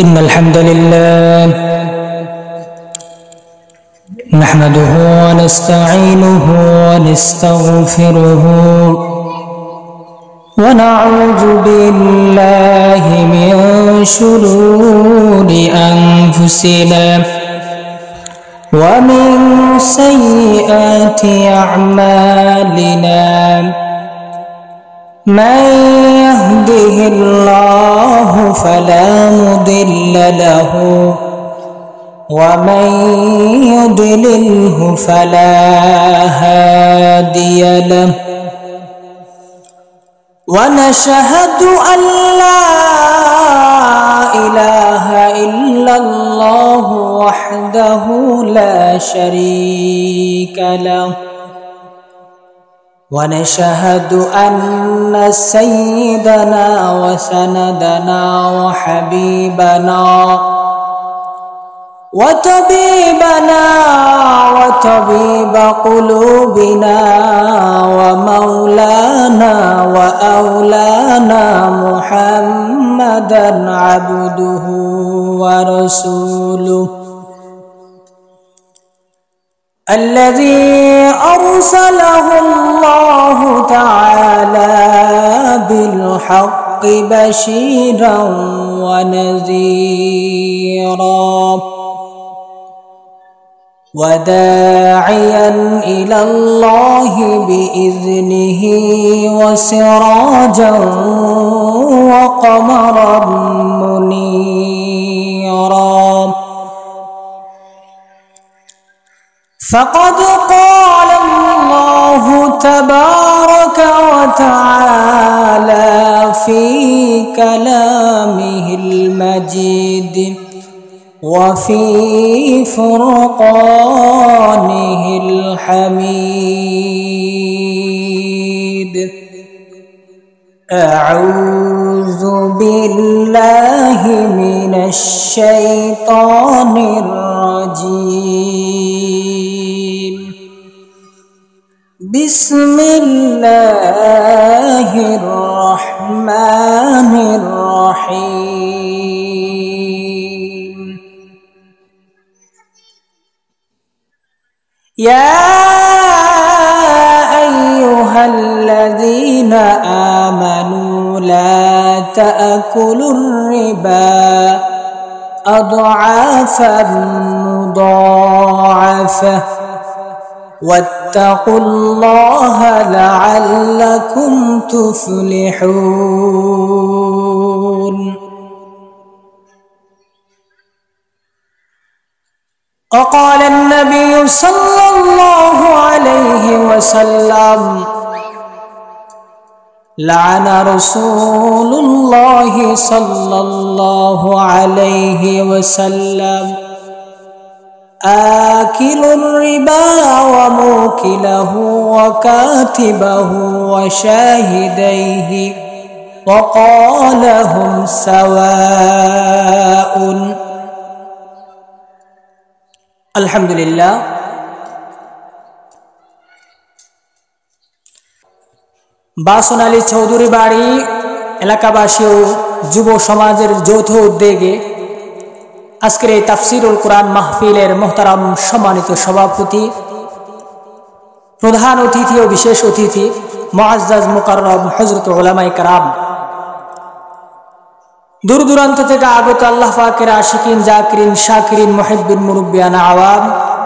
إن الحمد لله نحمده ونستعينه ونستغفره ونعوذ بالله من شرور أنفسنا ومن سيئات أعمالنا من يهده الله فلا مضل له ومن يضلله فلا هادي له ونشهد أن لا إله إلا الله وحده لا شريك له ونشهد أن سيدنا وسندنا وحبيبنا وطبيبنا وطبيب قلوبنا ومولانا وأولانا محمدا عبده ورسوله الذي أرسله الله تعالى بالحق بشيرا ونذيرا وداعيا إلى الله بإذنه وسراجا وقمرا منيرا فقد قال الله تبارك وتعالى في كلامه المجيد وفي فرقانه الحميد أعوذ بالله من الشيطان الرجيم بسم الله الرحمن الرحيم يا أيها الذين آمنوا لا تأكلوا الربا أضعافا مضاعفة واتقوا الله لعلكم تفلحون وقال النبي صلى الله عليه وسلم لعن رسول الله صلى الله عليه وسلم آكل الربا وموكله وكاتبه وشاهديه وقال هم سواء الحمد لله বাসন আলী চৌধুরী বাড়ি এলাকাবাসী ও যুব সমাজের যৌথ উদ্যোগে আজকের এই তাফসিরুল কোরআন মাহফিলের মোহতারাম সম্মানিত সভাপতি প্রধান অতিথি ও বিশেষ অতিথি মুআজ্জাজ মুকাররম হযরত উলামায়ে কেরাম দূর দূরান্ত থেকে আগত আল্লাহ পাকের আশিকিন জাকিরিন শাকিরিন মুহিব্বিন মুরব্বিয়ানা আওয়াম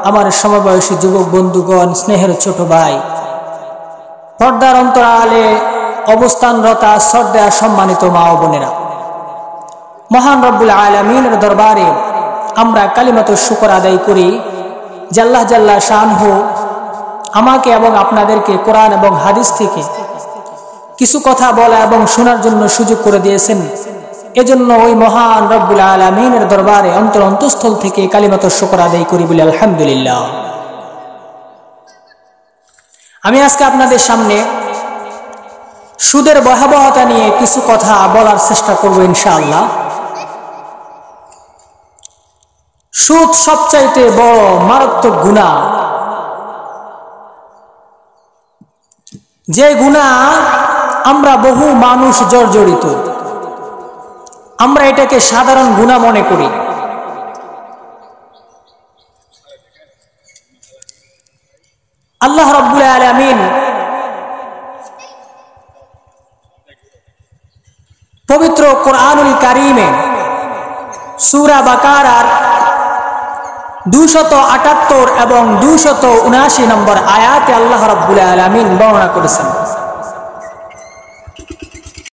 আমার সমবয়সী যুবক বন্ধুগণ স্নেহের ছোট ভাই পর্দার অন্তরালে অবস্থানরত শ্রদ্ধেয় সম্মানিত মা ও বোনেরা মহান রব্বুল আলামিনের দরবারে আমরা কালিমাতুশ শুকর আদায় করি যে আল্লাহ জাল্লা শানহু আমাকে এবং আপনাদেরকে কোরআন এবং হাদিস থেকে কিছু কথা বলা এবং শোনার জন্য সুযোগ করে দিয়েছেন এজন্য ওই মহান রব্বুল আলামিনের দরবারে অন্তঃস্থল থেকে কালিমাতুশ শুকর আদায় করি বলে আলহামদুলিল্লাহ। আমি আজকে আপনাদের সামনে সুদের ভয়াবহতা নিয়ে কিছু কথা বলার চেষ্টা করব ইনশাআল্লাহ। সুদ সবচাইতে বড় মারাত্মক গুনাহ, যে গুনাহ আমরা বহু মানুষ জর্জরিত। আমরা এটাকে সাধারণ গুনাহ মনে করি। আল্লাহ রাব্বুল আলামিন পবিত্র কোরআনুল কারীমে সূরা বাকারার 278 এবং 279 নম্বর আয়াতে আল্লাহ রাব্বুল আলামিন বর্ণনা করেছেন,